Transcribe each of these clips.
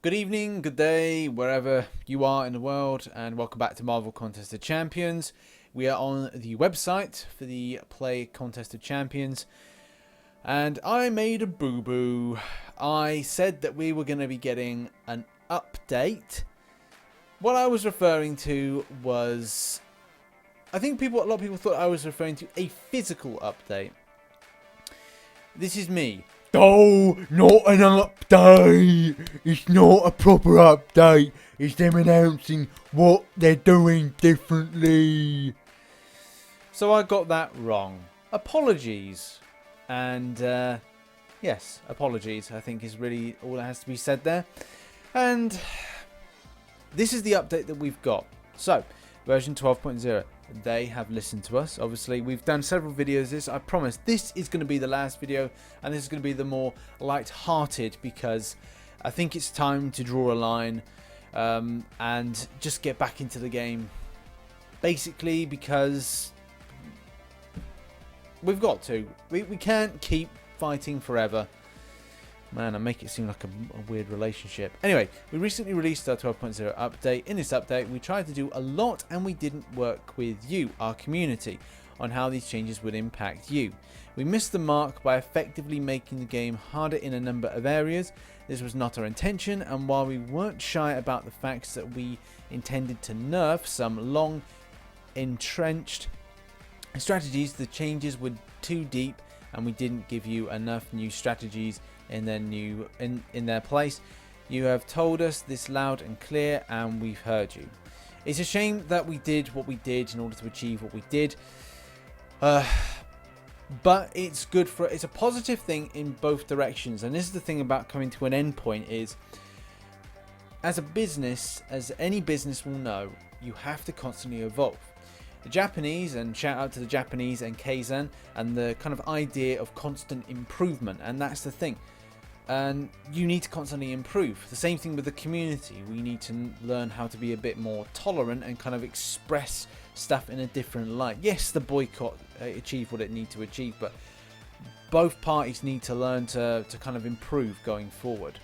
Good evening, good day, wherever you are in the world, and welcome back to Marvel Contest of Champions. We are on the website for the Play Contest of Champions, and I made a boo-boo. I said that we were going to be getting an update. What I was referring to was, I think a lot of people thought I was referring to a physical update. This is me. No, not an update. It's not a proper update. It's them announcing what they're doing differently. So I got that wrong. Apologies. And yes, apologies, I think is really all that has to be said there. And this is the update that we've got. So, version 12.0. They have listened to us. Obviously, we've done several videos. I promise this is going to be the last video, and this is going to be the more light-hearted, because I think it's time to draw a line and just get back into the game. Basically, because we've got to. We can't keep fighting forever. Man, I make it seem like a weird relationship. Anyway, we recently released our 12.0 update. In this update, we tried to do a lot, and we didn't work with you, our community, on how these changes would impact you. We missed the mark by effectively making the game harder in a number of areas. This was not our intention, and while we weren't shy about the facts that we intended to nerf some long entrenched strategies, the changes were too deep, and we didn't give you enough new strategies in their place. You have told us this loud and clear, and we've heard you. It's a shame that we did what we did in order to achieve what we did, but it's good for it's a positive thing in both directions. And this is the thing about coming to an end point, is as a business, as any business will know, you have to constantly evolve. The Japanese, and shout out to the Japanese and Kaizen, and the kind of idea of constant improvement, and that's the thing. And you need to constantly improve. The same thing with the community. We need to learn how to be a bit more tolerant and kind of express stuff in a different light. Yes, the boycott achieved what it needed to achieve, but both parties need to learn to kind of improve going forward.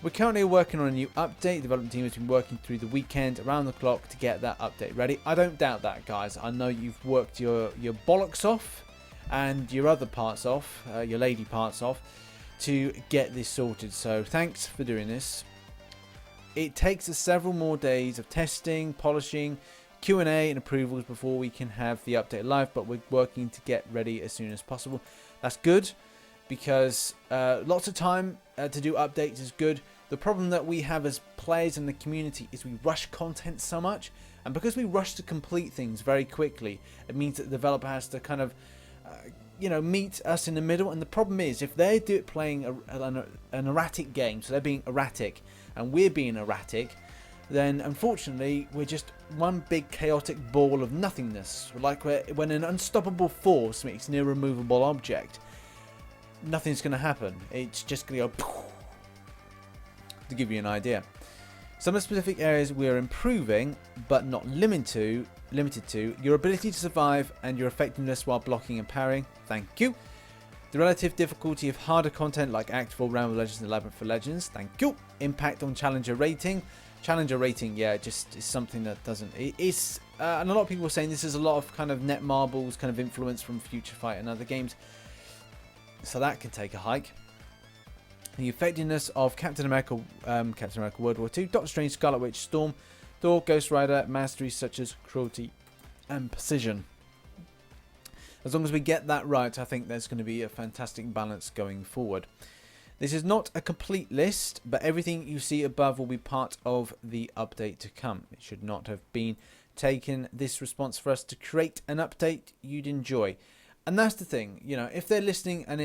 We're currently working on a new update. The development team has been working through the weekend around the clock to get that update ready. I don't doubt that, guys. I know you've worked your bollocks off and your other parts off, your lady parts off, to get this sorted. So thanks for doing this. It takes us several more days of testing, polishing, Q&A and approvals before we can have the update live, but we're working to get ready as soon as possible. That's good, because lots of time to do updates is good. The problem that we have as players in the community is we rush content so much, and because we rush to complete things very quickly, it means that the developer has to kind of meet us in the middle. And the problem is, if they do it playing an erratic game, so they're being erratic and we're being erratic, then unfortunately we're just one big chaotic ball of nothingness, like when an unstoppable force makes an irremovable object. Nothing's going to happen. It's just going to go, to give you an idea. Some of the specific areas we are improving, but not limited to your ability to survive and your effectiveness while blocking and parrying. Thank you. The relative difficulty of harder content like Act 4, Realm of Legends and Labyrinth for Legends. Thank you. Impact on Challenger rating. Challenger rating, yeah, just is something that doesn't. It is, and a lot of people are saying this is a lot of kind of Netmarble's kind of influence from Future Fight and other games. So that can take a hike. The effectiveness of Captain America World War II, Doctor Strange, Scarlet Witch, Storm, Thor, Ghost Rider, masteries such as cruelty and precision. As long as we get that right, I think there's going to be a fantastic balance going forward. This is not a complete list, but everything you see above will be part of the update to come. It should not have been taken this response for us to create an update you'd enjoy. And that's the thing, if they're listening, and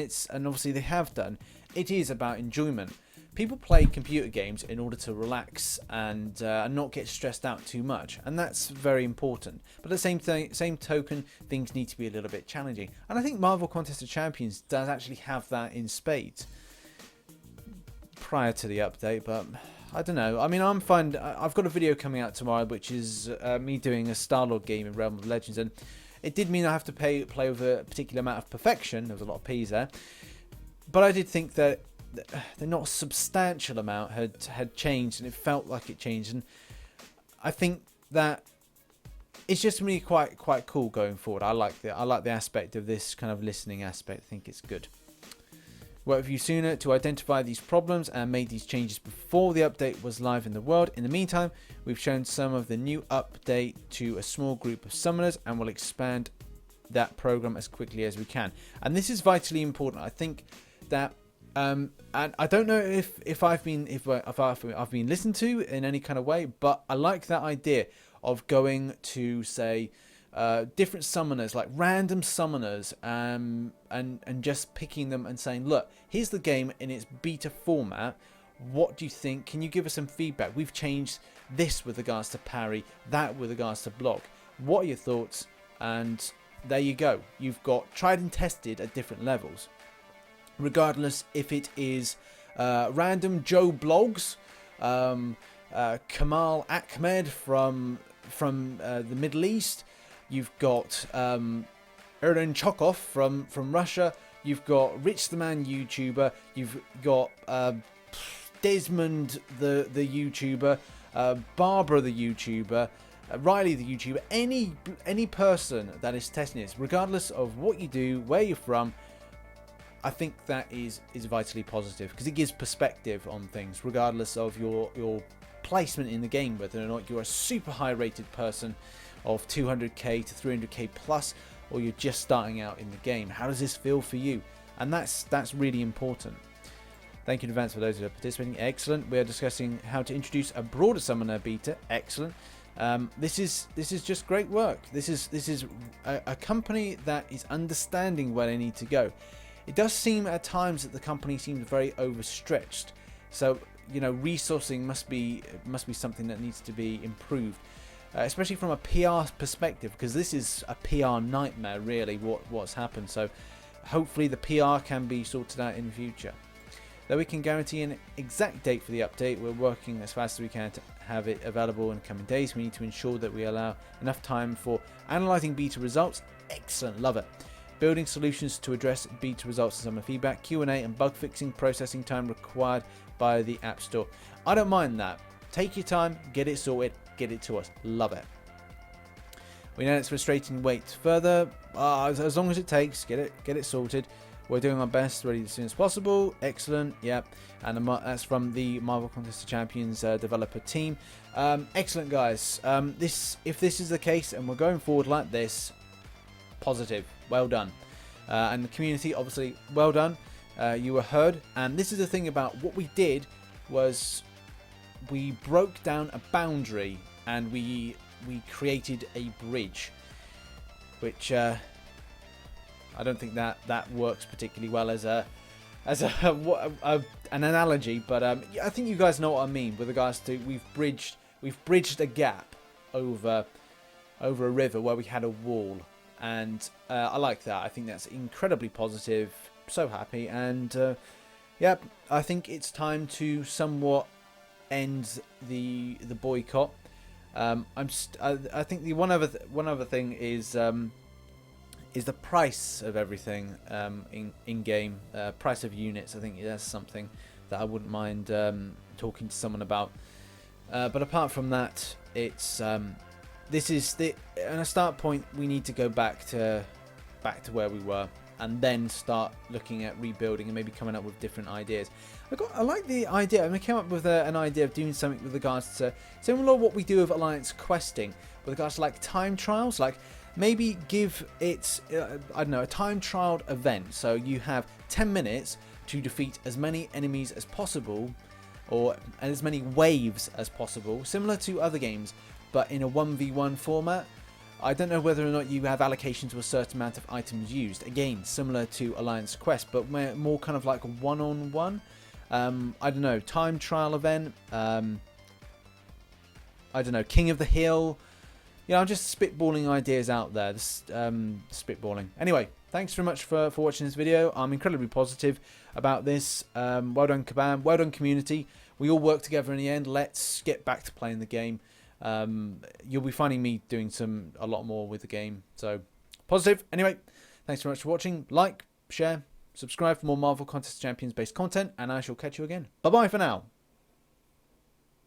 obviously they have done, it is about enjoyment. People play computer games in order to relax and not get stressed out too much, and that's very important. But at the same token, things need to be a little bit challenging, and I think Marvel Contest of Champions does actually have that in spades prior to the update. But I don't know. I mean, I'm fine. I've got a video coming out tomorrow, which is me doing a Star-Lord game in Realm of Legends, and it did mean I have to play with a particular amount of perfection. There was a lot of P's there. But I did think that they're not a substantial amount had changed, and it felt like it changed. And I think that it's just really quite cool going forward. I like the aspect of this kind of listening aspect. I think it's good. Worked with you sooner to identify these problems and made these changes before the update was live in the world. In the meantime, we've shown some of the new update to a small group of summoners and will expand that program as quickly as we can. And this is vitally important. I think that and I don't know if I've been listened to in any kind of way, but I like that idea of going to, say, different summoners, like random summoners, and just picking them and saying, look, here's the game in its beta format. What do you think? Can you give us some feedback? We've changed this with regards to parry, that with regards to block. What are your thoughts? And there you go. You've got tried and tested at different levels. Regardless if it is random Joe Blogs, Kamal Ahmed from the Middle East. You've got Erlen Chokov from Russia. You've got RichTheMan YouTuber. You've got Desmond the YouTuber, Barbara the YouTuber, Riley the YouTuber. Any person that is testing this, regardless of what you do, where you're from, I think that is vitally positive, because it gives perspective on things, regardless of your placement in the game, whether or not you're a super high rated person of 200k to 300k plus, or you're just starting out in the game. How does this feel for you? And that's really important. Thank you in advance for those who are participating. Excellent. We are discussing how to introduce a broader summoner beta. Excellent. This is just great work. This is a company that is understanding where they need to go. It does seem at times that the company seems very overstretched. So, you know, resourcing must be something that needs to be improved, especially from a PR perspective, because this is a PR nightmare, really, what's happened. So hopefully the PR can be sorted out in the future. Though we can guarantee an exact date for the update, we're working as fast as we can to have it available in the coming days. We need to ensure that we allow enough time for analysing beta results. Excellent, love it. Building solutions to address beta results and summoner feedback, Q&A and bug fixing, processing time required by the App Store. I don't mind that. Take your time, get it sorted, get it to us. Love it. We know it's frustrating. Wait further. As long as it takes, get it sorted. We're doing our best, ready as soon as possible. Excellent. Yep. And that's from the Marvel Contest of Champions developer team. Excellent, guys. If this is the case and we're going forward like this, positive. Well done. And the community, obviously, well done. You were heard. And this is the thing about what we did was we broke down a boundary and we created a bridge, which I don't think that works particularly well as an analogy, but I think you guys know what I mean with regards to we've bridged a gap over a river where we had a wall, and I like that. I think that's incredibly positive. So happy, and yeah, I think it's time to somewhat end the boycott. I think the one other thing is the price of everything in game, price of units. I think that's something that I wouldn't mind talking to someone about. But apart from that, it's this is a start point. We need to go back to where we were, and then start looking at rebuilding and maybe coming up with different ideas. I like the idea. I came up with an idea of doing something with regards to similar to what we do with Alliance questing, with regards to like time trials, like maybe give it I don't know, a time trialed event. So you have 10 minutes to defeat as many enemies as possible, or as many waves as possible, similar to other games, but in a 1v1 format. I don't know whether or not you have allocation to a certain amount of items used. Again, similar to Alliance Quest, but more kind of like a one-on-one. I don't know, time trial event. I don't know, King of the Hill. Yeah, I'm just spitballing ideas out there. Spitballing. Anyway, thanks very much for watching this video. I'm incredibly positive about this. Well done, Kabam. Well done, community. We all work together in the end. Let's get back to playing the game. You'll be finding me doing a lot more with the game. So, positive. Anyway, thanks very much for watching. Like, share, Subscribe for more Marvel Contest Champions based content, and I shall catch you again. Bye bye for now.